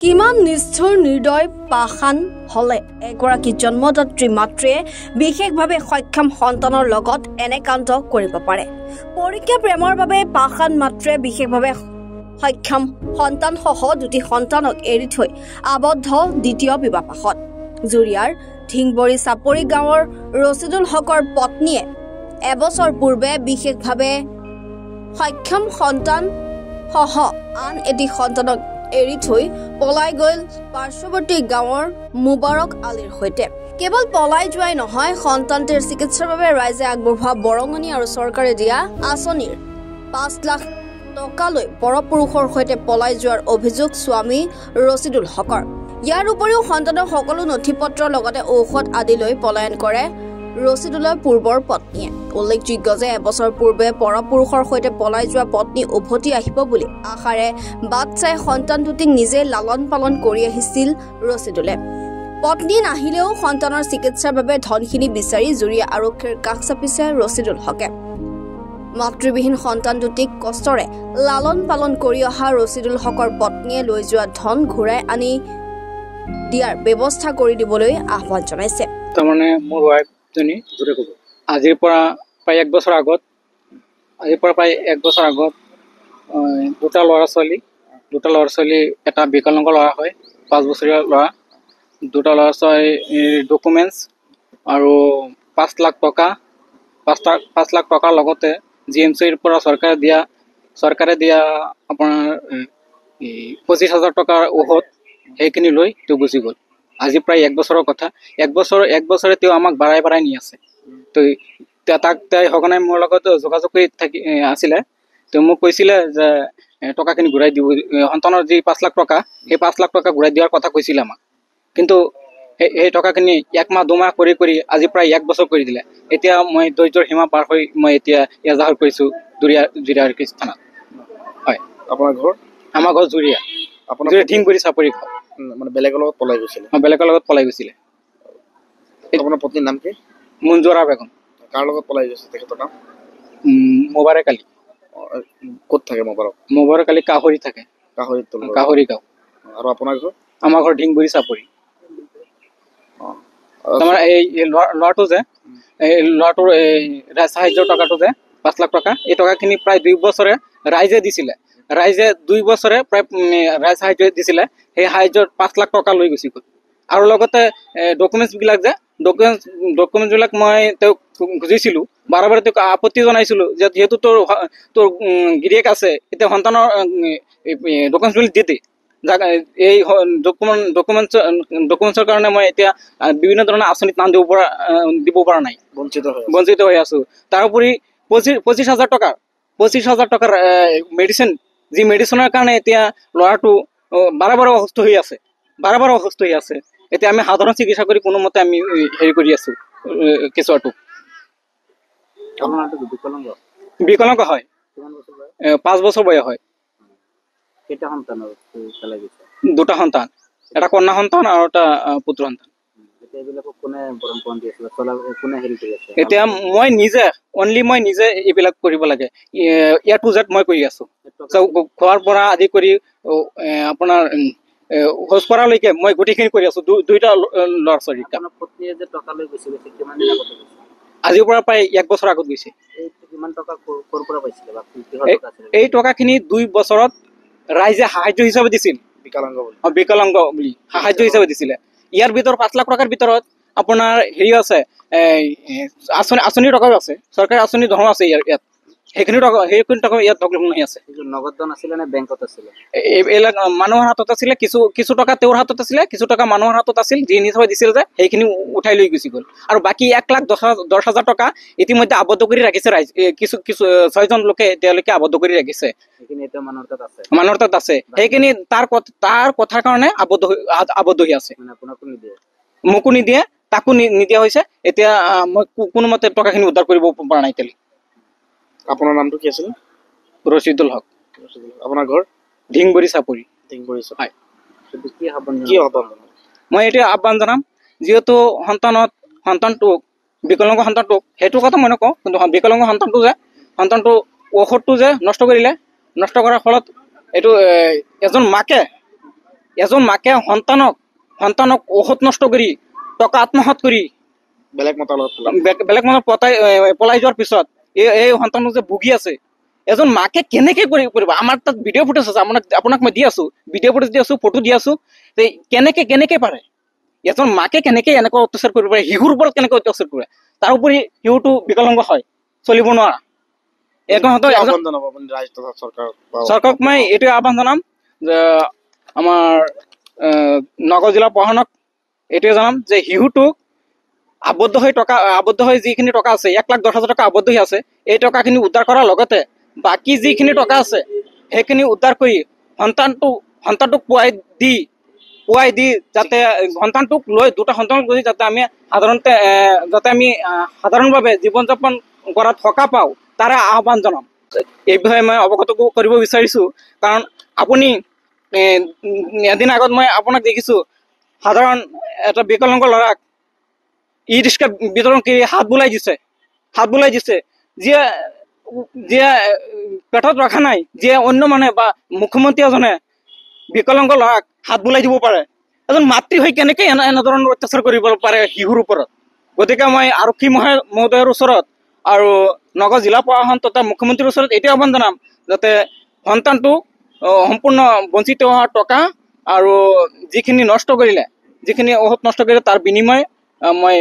কিমান নিষ্ঠুৰ নিৰ্দয় পাষাণ হলে এগৰাকী জন্মদাত্ৰী মাতৃয়ে বিশেষভাৱে সক্ষম সন্তানৰ লগত এনে কাণ্ড কৰিব পাৰে। পৰীক্ষা প্ৰেমৰ বাবে পাষাণ মাতৃয়ে বিশেষভাৱে সক্ষম সন্তানসহ দুটি সন্তানক এৰি থৈ আবদ্ধ দ্বিতীয় বিবাহপাশত। জুৰিয়াৰ ঢিংবৰী চাপৰি গাঁৱৰ ৰছিদুল হকৰ পত্নীয়ে এবছৰ পূৰ্বে বিশেষভাৱে সক্ষম সন্তানসহ আন এটি সন্তানক এৰি থৈ পলাই গল পাৰ্শ্বৱৰ্তী গাঁৱৰ মুবাৰক আলীৰ সৈতে। কেৱল পলাই যোৱাই নহয়, সন্তানটিৰ চিকিৎসাৰ বাবে ৰাইজে আগবঢ়োৱা বৰঙণি আৰু চৰকাৰে দিয়া আঁচনিৰ ৫ লাখ টকালৈ পৰপুৰুষৰ সৈতে পলাই যোৱাৰ অভিযোগ স্বামী ৰছিদুল হকৰ। ইয়াৰ উপৰিও সন্তানৰ সকলো নথি পত্ৰৰ লগতে ঔষধ আদি লৈ পলায়ন কৰে ৰছিদুলৰ পূৰ্বৰ পত্নীয়ে। উল্লেখযোগ্য যে এবছৰ পূৰ্বে পৰপুৰুষৰ সৈতে পলাই যোৱা পত্নী উভতি আহিব বুলি আশাৰে বাট চাই সন্তান দুটিক নিজে লালন পালন কৰি আহিছিল ৰছিদুলে। পত্নী নাহিলেও সন্তানৰ চিকিৎসাৰ বাবে ধনখিনি বিচাৰি জুৰিয়া আৰক্ষীৰ কাষ চাপিছে ৰছিদুল হকে। মাতৃবিহীন সন্তান দুটিক কষ্টৰে লালন পালন কৰি অহা ৰছিদুল হকৰ পত্নীয়ে লৈ যোৱা ধন ঘূৰাই আনি দিয়াৰ ব্যৱস্থা কৰি দিবলৈ আহ্বান জনাইছে। তাৰমানে মোৰ ৱাইফ জনী আজিৰ পৰা প্ৰায় এক বছৰ আগত দুটা ল'ৰা ছোৱালী এটা বিকলাংগ ল'ৰা হয়, 5 বছৰীয়া ল'ৰা। দুটা ল'ৰা ছোৱালীৰ ডকুমেণ্টছ আৰু 5 লাখ টকাৰ লগতে GMCৰ পৰা চৰকাৰে দিয়া আপোনাৰ 25,000 টকাৰ ঔষধ সেইখিনি লৈ তেওঁ গুচি গ'ল। আজি প্ৰায় 1 বছৰৰ কথা। এক বছৰে তেওঁ আমাক বাঢ়াই নি আছে। তো তাক সঘনাই মোৰ লগত যোগাযোগ কৰি আছিলে। তেওঁ মোক কৈছিলে যে টকাখিনি ঘূৰাই দিব, সন্তানৰ যি 5 লাখ টকা, সেই 5 লাখ টকা ঘূৰাই দিয়াৰ কথা কৈছিলে আমাক। কিন্তু সেই টকাখিনি 1 মাহ 2 মাহ কৰি আজি প্ৰায় 1 বছৰ কৰি দিলে। এতিয়া মই ধৈৰ্যৰ সীমা পাৰ হৈ মই এতিয়া এজাহাৰ কৰিছোঁ জুৰিয়া থানাত। হয়। আপোনাৰ ঘৰ? আমাৰ ঘৰ জুৰিয়া, আপোনাৰ ঢিংবৰী চাপৰি ঘৰ। মানে বেলেগৰ লগত পলাই গৈছিলে? বেলেগৰ লগত পলাই গৈছিলে। আপোনাৰ পত্নীৰ নাম কি? মঞ্জুৰা বেগম। কাৰ লগত পলাই গৈছে তেখেতৰ নাম? মুবাৰক আলী। ক'ত থাকে মুবাৰক? মুবাৰক আলী কাহৰি থাকে। কাহৰি গাঁও। আৰু আপোনাৰ ঘৰ? আমাৰ ঘৰ ঢিংবৰী চাপৰি। তাৰমানে এই ল'ৰাটো যে ল'ৰাটোৰ ৰাজ সাহায্যৰ টকাটো যে 5 লাখ টকা, এই টকাখিনি প্ৰায় 2 বছৰে ৰাইজে দিছিলে। ৰাইজে 2 বছৰে প্ৰায় ৰাইজ সাহায্য দিছিলে। সেই সাহায্যৰ 5 লাখ টকা লৈ গুচি গ'ল। আৰু লগতে ডকুমেণ্টছবিলাক মই তেওঁক খুজিছিলোঁ, বাৰে তেওঁক আপত্তি জনাইছিলোঁ যে যিহেতু তোৰ গিৰিয়েক আছে, এতিয়া সন্তানৰ ডকুমেণ্টছবিলাক দি দে। এই ডকুমেণ্টছৰ কাৰণে মই এতিয়া বিভিন্ন ধৰণৰ আঁচনিত নাম দিব পৰা নাই, বঞ্চিত হৈ আছোঁ। তাৰোপৰি 25,000 টকাৰ মেডিচিনৰ কাৰণে এতিয়া ল'ৰাটো বাৰে অসুস্থ হৈ আছে। এতিয়া আমি সাধাৰণ চিকিৎসা কৰি কোনোমতে আমি হেৰি কৰি আছোঁ কেঁচুৱাটো। বিকলাংগ হয়, 5 বছৰ বয়স হয়। দুটা সন্তান, এটা কন্যা সন্তান আৰু এটা পুত্ৰ সন্তান। এতিয়া মই নিজে এইবিলাক কৰিব লাগে। A to Z মই কৰি আছোঁ। খোৱাৰ পৰা আদি কৰি আপোনাৰ শৌচ কৰালৈকে মই গোটেইখিনি কৰি আছোঁ। দুইটা ল'ৰা ছোৱালী। আজিৰ পৰা প্ৰায় 1 বছৰ আগত গৈছে। এই টকাখিনি 2 বছৰত ৰাইজে সাহায্য হিচাপে দিছিল। বিকলাংগ বুলি সাহায্য হিচাপে দিছিলে। ইয়াৰ ভিতৰত 5 লাখ টকাৰ ভিতৰত আপোনাৰ হেৰি আছে, আঁচনিৰ টকাও আছে, চৰকাৰী আঁচনিৰ ধনো আছে ইয়াত। সেইখিনি টকা ইয়াত হৈ আছে। এইবিলাক মানুহৰ হাতত আছিলে, কিছু টকা তেওঁৰ হাতত আছিলে, কিছু টকা মানুহৰ হাতত আছিল। যি হিচাপে দিছিল যে সেইখিনি উঠাই লৈ গুচি গ'ল। আৰু বাকী 1,10,000 টকা ইতিমধ্যে আবদ্ধ কৰি ৰাখিছে ৰাইজ। কিছু 6জন লোকে তেওঁলোকে আবদ্ধ কৰি ৰাখিছে, মানুহৰ তাত আছে। সেইখিনি তাৰ কথাৰ কাৰণে আবদ্ধ হৈ আছে। মোকো নিদিয়ে, তাকো নিদিয়া হৈছে। এতিয়া মই কোনোমতে টকাখিনি উদ্ধাৰ কৰিব পৰা নাই এতিয়ালৈকে। আপোনাৰ নামটো কি আছিল? ৰছিদুল হক। আপোনাৰ ঘৰ? ঢিংবৰী চাপৰি। হয়। মই এতিয়া আহ্বান জনাম, যিহেতু বিকলাংগ সন্তানটোক, সেইটো কথা মই নকওঁ, কিন্তু বিকলাংগ সন্তানটো ঔষধটো যে নষ্ট কৰাৰ ফলত এইটো এজন মাকে এজন মাকে সন্তানক ঔষধ নষ্ট কৰি টকা আত্মসাৎ কৰি বেলেগ মতাৰ লগত বেলেগ মানুহ পলাই যোৱাৰ পিছত এই সন্তানক যে ভুগি আছে, এজন মাকে কেনেকে কৰিব? আমাৰ তাত ভিডিঅ' ফুটেজ আছে, আপোনাক মই দি আছো, ভিডিঅ' ফুটেজ দি আছো, ফটো দি আছো। কেনেকে পাৰে এজন মাকে কেনেকে এনেকুৱা অত্যাচাৰ কৰিব পাৰে, শিশুৰ ওপৰত কেনেকৈ অত্যাচাৰ কৰে? তাৰোপৰি শিশুটো বিকলাংগ হয়, চলিব নোৱাৰা। চৰকাৰক মই এইটোৱে আহ্বান জনাম যে আমাৰ নগাঁও জিলা প্ৰশাসনক এইটোৱে জনাম যে শিশুটোক আবদ্ধ হৈ যিখিনি টকা আছে, 1,10,000 টকা আবদ্ধ হৈ আছে, এই টকাখিনি উদ্ধাৰ কৰাৰ লগতে বাকী যিখিনি টকা আছে সেইখিনি উদ্ধাৰ কৰি সন্তানটোক পুৱাই দি যাতে সন্তানটোক লৈ দুটা সন্তানক লৈ যাতে আমি সাধাৰণভাৱে জীৱন যাপন কৰাত সকাহ পাওঁ, তাৰে আহ্বান জনাম। এই বিষয়ে মই অৱগত কৰিব বিচাৰিছো। কাৰণ আপুনি এদিন আগত মই আপোনাক দেখিছো, সাধাৰণ এটা বিকলাংগ ল'ৰাক ই-ৰিক্সা বিতৰণ কৰি হাত বুলাই দিছে, যিয়ে পেটত ৰখা নাই, যিয়ে অন্য মানুহে বা মুখ্যমন্ত্ৰী এজনে বিকলাংগ ল'ৰাক হাত বুলাই দিব পাৰে। এজন মাতৃ হৈ কেনেকে এনেধৰণৰ অত্যাচাৰ কৰিব পাৰে শিশুৰ ওপৰত? গতিকে মই আৰক্ষী মহোদয়ৰ ওচৰত আৰু নগাঁও জিলা প্ৰশাসন তথা মুখ্যমন্ত্ৰীৰ ওচৰত এইটোৱে আহ্বান জনাম যাতে সন্তানটো সম্পূৰ্ণ বঞ্চিত হোৱা টকা আৰু যিখিনি ঔষধ নষ্ট কৰিলে তাৰ বিনিময় মই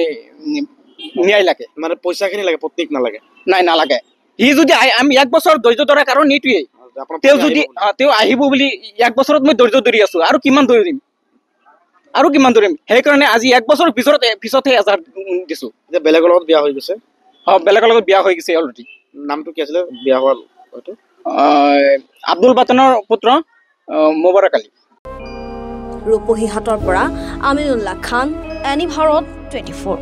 ন্যায় লাগে। মানে পইচাখিনি লাগে, প্ৰত্যেক নালাগে? নাই, নালাগে। সি যদি আমি 1 বছৰ ধৈৰ্য ধৰাৰ কাৰণ এইটোৱেই, তেওঁ আহিব বুলি 1 বছৰত মই ধৈৰ্য ধৰি আছো, আৰু কিমান ধৰিম? সেইকাৰণে আজি 1 বছৰৰ পিছতহে এজাহাৰ দিছো। বেলেগৰ লগত বিয়া হৈ গৈছে? বেলেগৰ লগত বিয়া হৈ গৈছে অলৰেডি। নামটো কি আছিলে বিয়া হোৱাৰ? আব্দুল বাটনৰ পুত্ৰ মোবাৰক আলী। ৰূপহীহাটৰ পৰা আমিনুল্লাহ খান, এনি ভাৰত 24।